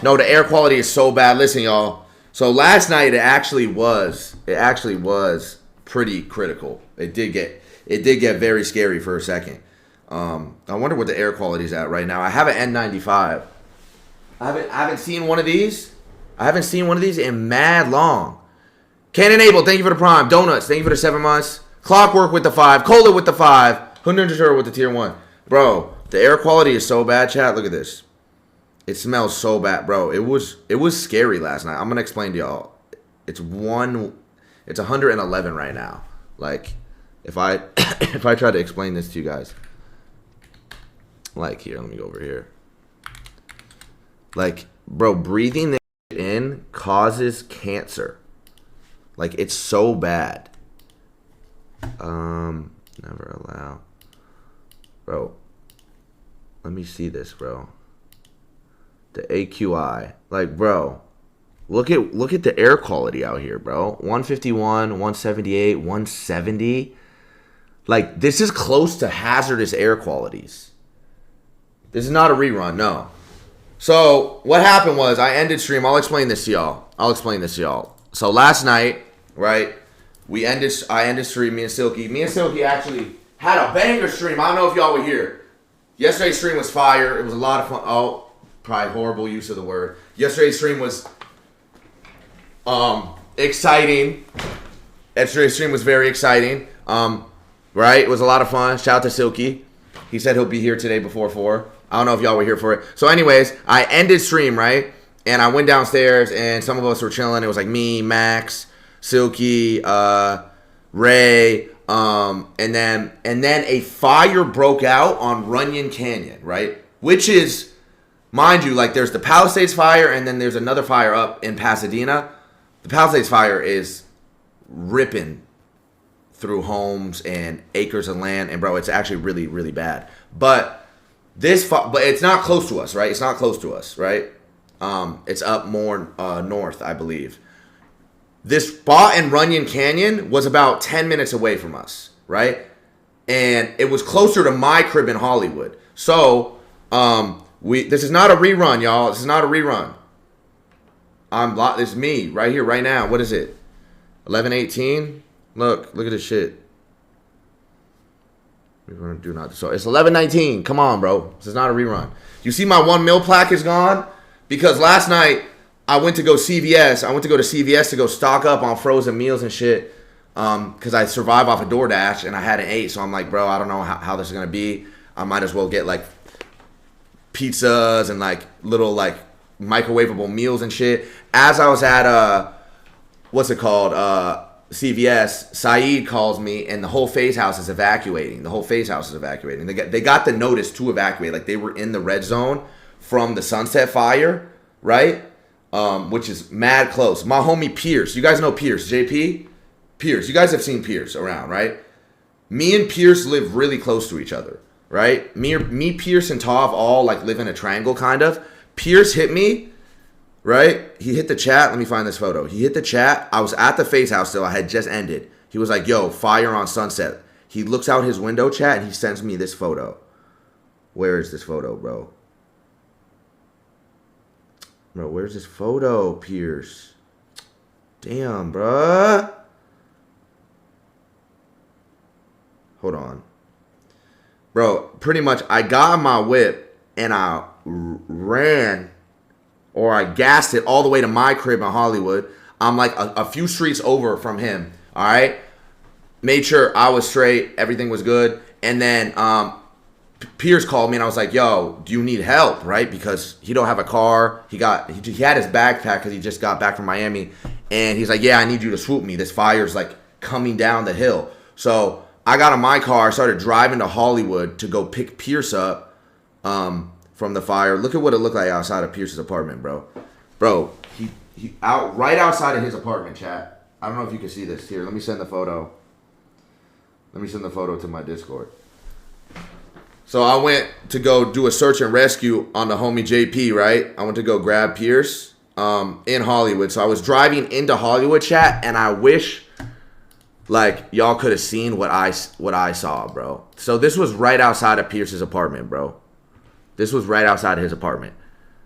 No, the air quality is so bad. Listen, y'all. So last night it actually was pretty critical. It did get very scary for a second. I wonder what the air quality is at right now. I have an N95. I haven't seen one of these. I haven't seen one of these in mad long. Cannon Abel, thank you for the prime. Donuts, thank you for the 7 months. Clockwork with the 5. Cola with the 5. Hunter with the tier 1. Bro, the air quality is so bad, chat. Look at this. It smells so bad, bro. It was scary last night. I'm gonna explain to y'all. It's 111 right now. Like, if I if I try to explain this to you guys. Like, here, let me go over here. Like, bro, breathing this in causes cancer. Like, it's so bad. Never allow. Bro, let me see this, bro. The AQI. Like, bro, look at the air quality out here, bro. 151, 178, 170. Like, this is close to hazardous air qualities. This is not a rerun, no. So, what happened was, I ended stream. I'll explain this to y'all. So, last night, right, I ended stream, me and Silky actually had a banger stream. I don't know if y'all were here. Yesterday's stream was fire. It was a lot of fun. Oh, probably horrible use of the word. Yesterday's stream was exciting. Yesterday's stream was very exciting. Right? It was a lot of fun. Shout out to Silky. He said he'll be here today before 4. I don't know if y'all were here for it. So anyways, I ended stream, right? And I went downstairs and some of us were chilling. It was like me, Max, Silky, Ray, and then a fire broke out on Runyon Canyon, right? Which is, mind you, like, there's the Palisades fire and then there's another fire up in Pasadena. The Palisades fire is ripping through homes and acres of land, and bro, it's actually really, really bad. But but it's not close to us, right? It's not close to us, right? It's up more north, I believe. This spot in Runyon Canyon was about 10 minutes away from us, right? And it was closer to my crib in Hollywood. So, this is not a rerun, y'all. This is not a rerun. This is me right here, right now. What is it? 11:18. Look at this shit. We're gonna do not. So it's 11:19. Come on, bro. This is not a rerun. You see, my 1 mil plaque is gone because last night I went to go CVS. I went to go to CVS to go stock up on frozen meals and shit. Because I survive off of DoorDash and I hadn't ate. So I'm like, bro, I don't know how this is gonna be. I might as well get like pizzas and like little like microwavable meals and shit. As I was at what's it called? CVS, Saeed calls me and the whole FaZe house is evacuating. They got the notice to evacuate. Like, they were in the red zone from the Sunset fire, right? Which is mad close. My homie Pierce. You guys know Pierce, JP? Pierce. You guys have seen Pierce around, right? Me and Pierce live really close to each other, right? Me, Pierce, and Tav all like live in a triangle, kind of. Pierce hit me. Right? He hit the chat. Let me find this photo. He hit the chat. I was at the FaZe house still. I had just ended. He was like, yo, fire on Sunset. He looks out his window, chat, and he sends me this photo. Where is this photo, bro? Bro, where's this photo, Pierce? Damn, bruh. Hold on. Bro, pretty much I got on my whip and I ran, or I gassed it all the way to my crib in Hollywood. I'm like a few streets over from him, all right? Made sure I was straight, everything was good. And then Pierce called me and I was like, yo, do you need help, right? Because he don't have a car. He had his backpack because he just got back from Miami. And he's like, yeah, I need you to swoop me. This fire's like coming down the hill. So I got in my car, started driving to Hollywood to go pick Pierce up from the fire. Look at what it looked like outside of Pierce's apartment, bro. Bro, he out right outside of his apartment, chat. I don't know if you can see this. Here, let me send the photo. Let me send the photo to my Discord. So I went to go do a search and rescue on the homie JP, right? I went to go grab Pierce in Hollywood. So I was driving into Hollywood, chat, and I wish like y'all could have seen what I saw, bro. So this was right outside of Pierce's apartment, bro. This was right outside of his apartment.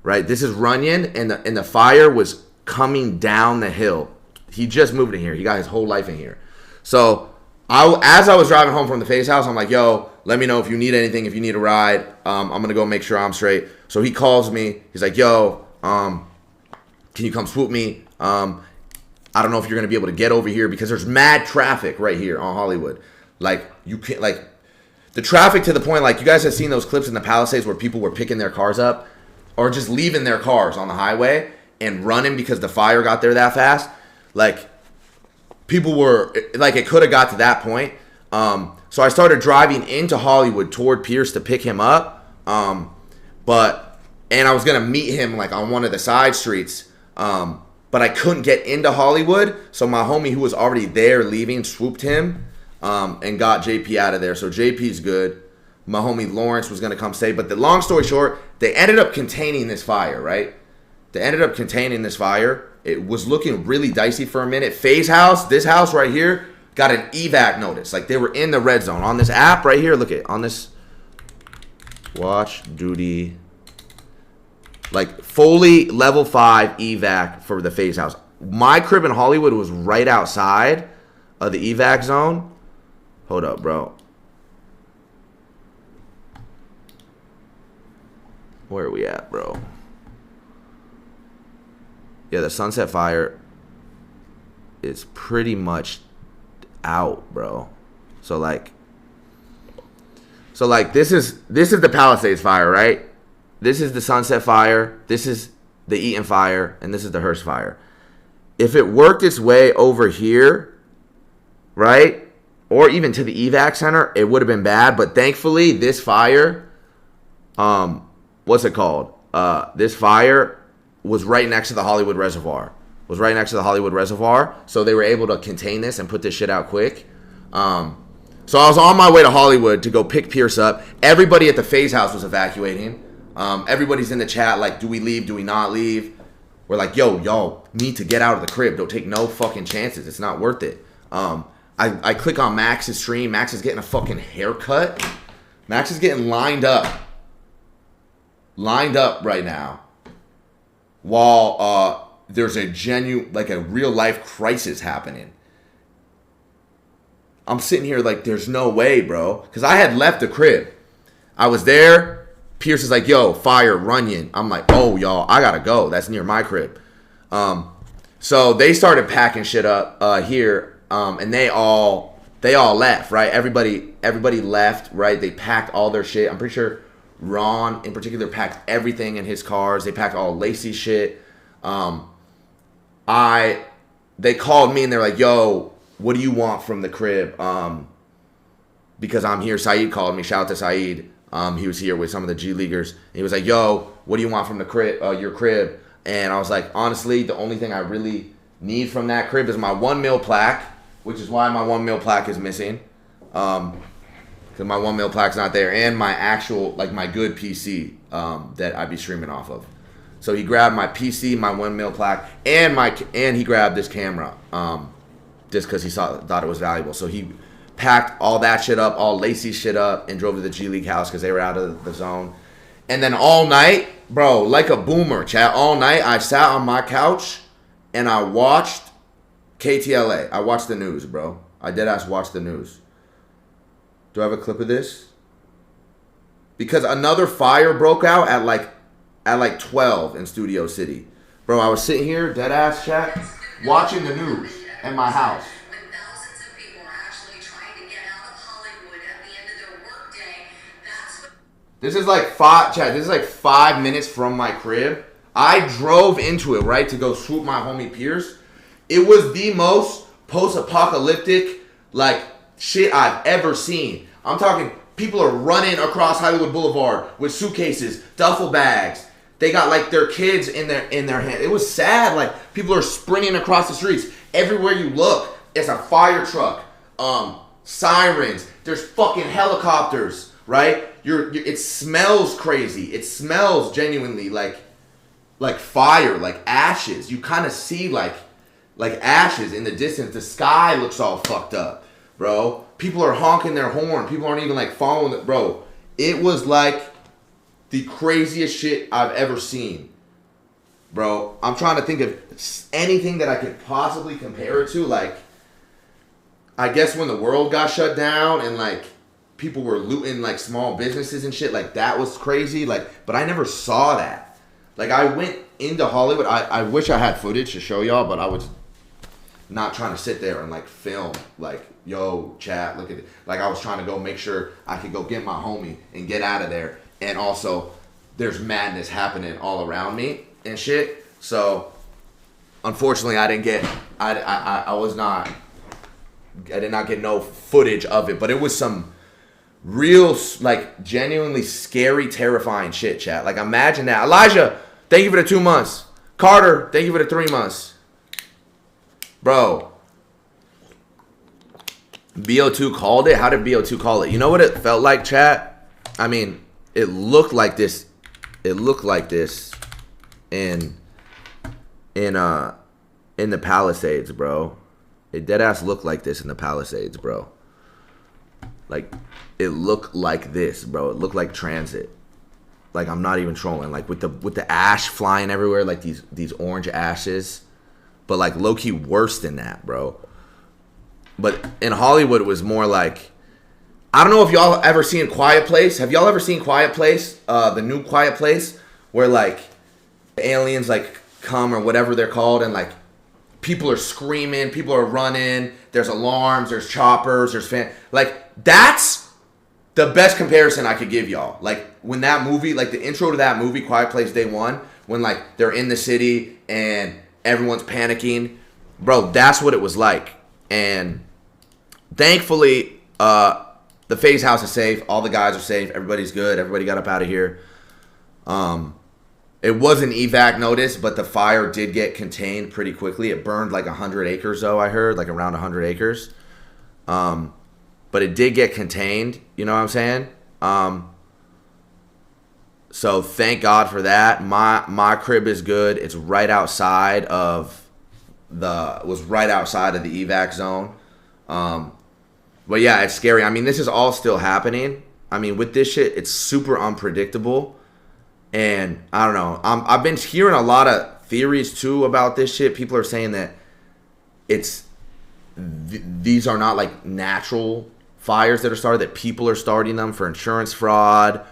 right? This is Runyon, and the fire was coming down the hill. He just moved in here. He got his whole life in here. So as I was driving home from the FaZe house, I'm like, yo, let me know if you need anything, if you need a ride. I'm going to go make sure I'm straight. So he calls me. He's like, yo, can you come swoop me? I don't know if you're going to be able to get over here because there's mad traffic right here on Hollywood. Like, you can't, like, the traffic to the point, like, you guys have seen those clips in the Palisades where people were picking their cars up or just leaving their cars on the highway and running because the fire got there that fast. Like, people were, like, it could have got to that point. So I started driving into Hollywood toward Pierce to pick him up. And I was going to meet him, like, on one of the side streets. But I couldn't get into Hollywood. So my homie who was already there leaving swooped him and got JP out of there. So JP's good. My homie Lawrence was going to come stay. But the long story short, they ended up containing this fire, right? They ended up containing this fire. It was looking really dicey for a minute. FaZe house, this house right here, got an evac notice. Like, they were in the red zone. On this app right here, look at on this watch duty, like, fully level 5 evac for the FaZe house. My crib in Hollywood was right outside of the evac zone. Hold up, bro. Where are we at, bro? Yeah, the Sunset Fire is pretty much out, bro. So like this is the Palisades Fire, right? This is the Sunset Fire, this is the Eaton Fire, and this is the Hearst Fire. If it worked its way over here, right, or even to the evac center, it would have been bad. But thankfully, this fire, what's it called? This fire was right next to the Hollywood Reservoir. So they were able to contain this and put this shit out quick. So I was on my way to Hollywood to go pick Pierce up. Everybody at the FaZe house was evacuating. Everybody's in the chat like, do we leave? Do we not leave? We're like, yo, y'all need to get out of the crib. Don't take no fucking chances. It's not worth it. I click on Max's stream. Max is getting a fucking haircut. Max is getting lined up right now. While there's a genuine, like, a real life crisis happening. I'm sitting here like, there's no way, bro. Because I had left the crib. I was there. Pierce is like, yo, fire, Runyon. I'm like, oh, y'all, I gotta go. That's near my crib. So they started packing shit up here, and they all left, right? Everybody left, right? They packed all their shit. I'm pretty sure Ron, in particular, packed everything in his cars. They packed all Lacey's shit. They called me and they're like, yo, what do you want from the crib? Because I'm here. Saeed called me. Shout out to Saeed. He was here with some of the G Leaguers. And he was like, yo, what do you want from the crib, your crib? And I was like, honestly, the only thing I really need from that crib is my 1 mil plaque, which is why my 1 mil plaque is missing. Because my 1 mil plaque's not there, and my actual, like, my good PC that I'd be streaming off of. So he grabbed my PC, my 1 mil plaque, and he grabbed this camera, just because he thought it was valuable. So he packed all that shit up, all Lacey's shit up, and drove to the G League house because they were out of the zone. And then all night, bro, like a boomer, chat. All night I sat on my couch and I watched KTLA. I watched the news, bro. I deadass watched the news. Do I have a clip of this? Because another fire broke out at like 12 in Studio City. Bro, I was sitting here, deadass chat, watching the news in my house. This is like 5 minutes from my crib. I drove into it, right, to go swoop my homie Pierce. It was the most post-apocalyptic, like, shit I've ever seen. I'm talking, people are running across Hollywood Boulevard with suitcases, duffel bags. They got, like, their kids in their hand. It was sad. Like, people are sprinting across the streets. Everywhere you look, it's a fire truck, sirens. There's fucking helicopters, right? It smells crazy. It smells genuinely like fire, like ashes. You kind of see like ashes in the distance. The sky looks all fucked up, bro. People are honking their horn. People aren't even like following it, bro. It was like the craziest shit I've ever seen. bro, I'm trying to think of anything that I could possibly compare it to. Like, I guess when the world got shut down and like people were looting like small businesses and shit, like that was crazy. Like, but I never saw that. Like, I went into Hollywood. I wish I had footage to show y'all, but I was not trying to sit there and like film like, yo, chat, look at it. Like, I was trying to go make sure I could go get my homie and get out of there. And also, there's madness happening all around me and shit. So, unfortunately, I didn't get. I was not. I did not get no footage of it, but it was some real, like, genuinely scary, terrifying shit, chat. Like, imagine that. Elijah, thank you for the 2 months. Carter, thank you for the 3 months. Bro. BO2 called it? How did BO2 call it? You know what it felt like, chat? I mean, it looked like this. It looked like this in the Palisades, bro. It deadass looked like this in the Palisades, bro. Like, it looked like this, bro. It looked like transit. Like, I'm not even trolling. Like, with the ash flying everywhere, like these orange ashes. But, like, low-key worse than that, bro. But in Hollywood, it was more like, I don't know if y'all ever seen Quiet Place. Have y'all ever seen Quiet Place? The new Quiet Place? Where, like, the aliens, like, come or whatever they're called. And, like, people are screaming. People are running. There's alarms. There's choppers. There's like, that's the best comparison I could give y'all. Like, when that movie, like, the intro to that movie, Quiet Place Day One, when, like, they're in the city and everyone's panicking. Bro, that's what it was like. And thankfully, the FaZe house is safe. All the guys are safe. Everybody's good. Everybody got up out of here. It was an evac notice, but the fire did get contained pretty quickly. It burned like 100 acres, though, I heard. Like, around 100 acres. But it did get contained. You know what I'm saying? So thank God for that. My crib is good. It's right outside of the evac zone. But yeah, it's scary. I mean, this is all still happening. I mean, with this shit, it's super unpredictable. And I don't know. I've been hearing a lot of theories too about this shit. People are saying that these are not like natural fires that are started, that people are starting them for insurance fraud.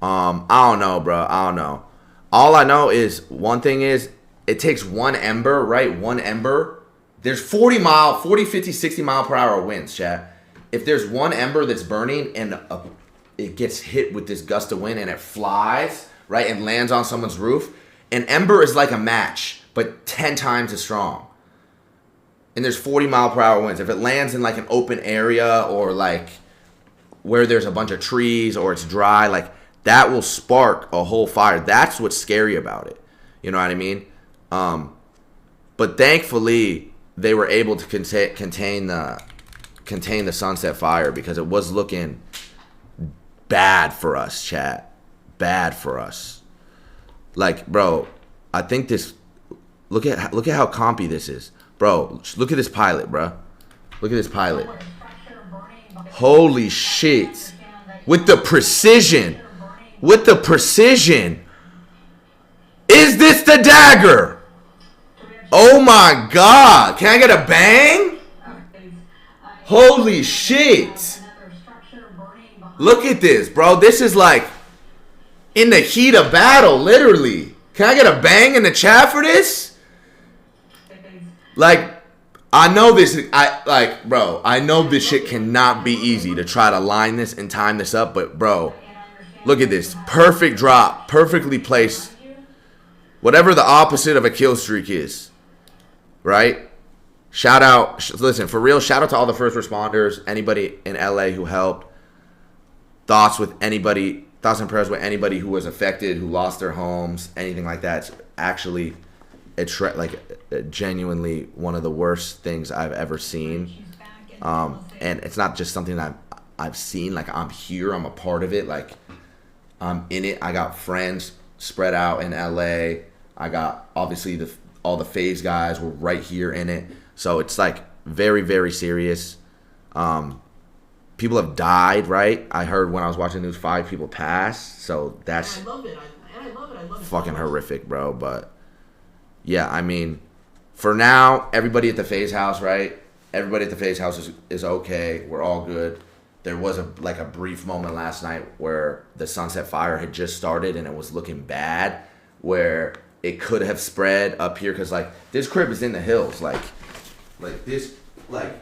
I don't know, bro. I don't know. All I know is one thing is it takes one ember, right? One ember. There's 40, 50, 60 mile per hour winds, chat. If there's one ember that's burning and it gets hit with this gust of wind and it flies, right, and lands on someone's roof, an ember is like a match, but 10 times as strong. And there's 40 mile per hour winds. If it lands in like an open area or like where there's a bunch of trees or it's dry, like that will spark a whole fire. That's what's scary about it. You know what I mean? But thankfully they were able to contain the Sunset Fire, because it was looking bad for us, chat. Bad for us. Like, bro, I think this. Look at how compy this is, bro. Look at this pilot, bro. Look at this pilot. Holy shit! With the precision. With the precision. Is this the dagger? Oh my god. Can I get a bang? Holy shit. Look at this, bro. This is like in the heat of battle, literally. Can I get a bang in the chat for this? Like, I know this. Bro, I know this shit cannot be easy to try to line this and time this up, but bro, look at this. Perfect drop. Perfectly placed. Whatever the opposite of a kill streak is. Right? Shout out. Listen, for real, shout out to all the first responders. Anybody in LA who helped. Thoughts and prayers with anybody who was affected, who lost their homes, anything like that. It's actually genuinely one of the worst things I've ever seen. And it's not just something that I've seen. Like, I'm here. I'm a part of it. Like, I'm in it. I got friends spread out in LA. I got, obviously, all the FaZe guys were right here in it. So it's, like, very, very serious. People have died, right? I heard when I was watching the news, 5 people passed. So that's I love it. I love it. fucking horrific, bro. But yeah, I mean, for now, everybody at the FaZe house, right? Everybody at the FaZe house is okay. We're all good. There was a brief moment last night where the Sunset Fire had just started and it was looking bad, where it could have spread up here because like this crib is in the hills, like this, like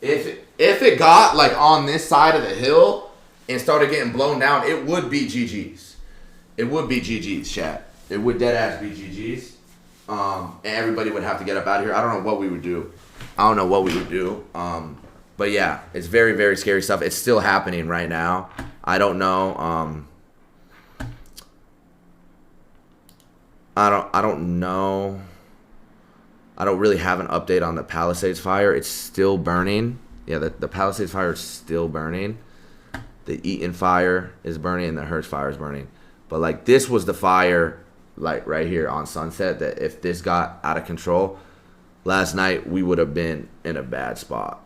if it got like on this side of the hill and started getting blown down, it would be GG's. It would be GG's, chat. It would dead ass be GG's. And everybody would have to get up out of here. I don't know what we would do. But yeah, it's very, very scary stuff. It's still happening right now. I don't know. I don't know. I don't really have an update on the Palisades fire. It's still burning. Yeah, the Palisades fire is still burning. The Eaton fire is burning and the Hertz fire is burning. But like this was the fire like right here on Sunset that if this got out of control last night, we would have been in a bad spot.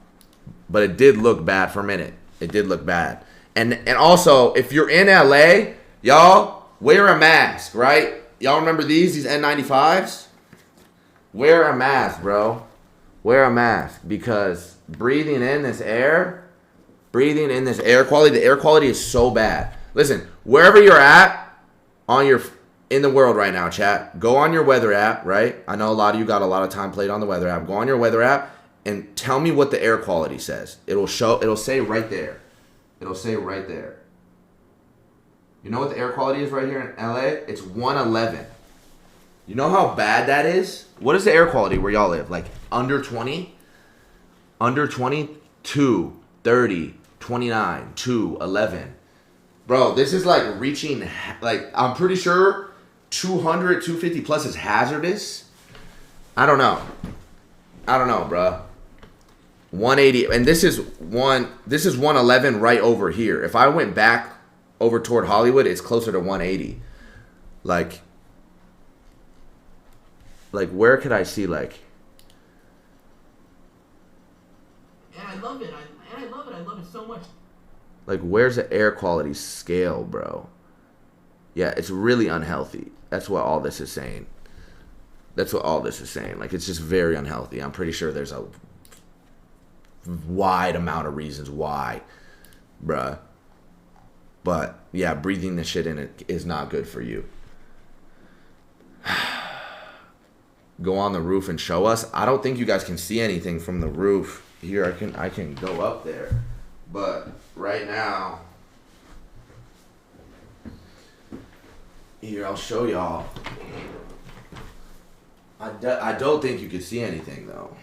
But it did look bad for a minute. It did look bad. And also, if you're in LA, y'all wear a mask, right? Y'all remember these N95s? Wear a mask, bro. Wear a mask because breathing in this air quality, the air quality is so bad. Listen, wherever you're at in the world right now, chat, go on your weather app, right? I know a lot of you got a lot of time played on the weather app. Go on your weather app and tell me what the air quality says. It'll say right there. It'll say right there. You know what the air quality is right here in LA? It's 111. You know how bad that is? What is the air quality where y'all live? Like under 20? Under 20? 2, 30, 29, 2, 11. Bro, this is like reaching, like, I'm pretty sure 200, 250 plus is hazardous. I don't know, bro. 180, and this is 111 right over here. If I went back over toward Hollywood, it's closer to 180. Like where could I see like? And I love it. I love it so much. Like, where's the air quality scale, bro? Yeah, it's really unhealthy. That's what all this is saying. Like, it's just very unhealthy. I'm pretty sure there's a wide amount of reasons why, bruh. But, yeah, breathing this shit in it is not good for you. Go on the roof and show us. I don't think you guys can see anything from the roof. Here, I can go up there. But right now, here, I'll show y'all. I don't think you can see anything, though.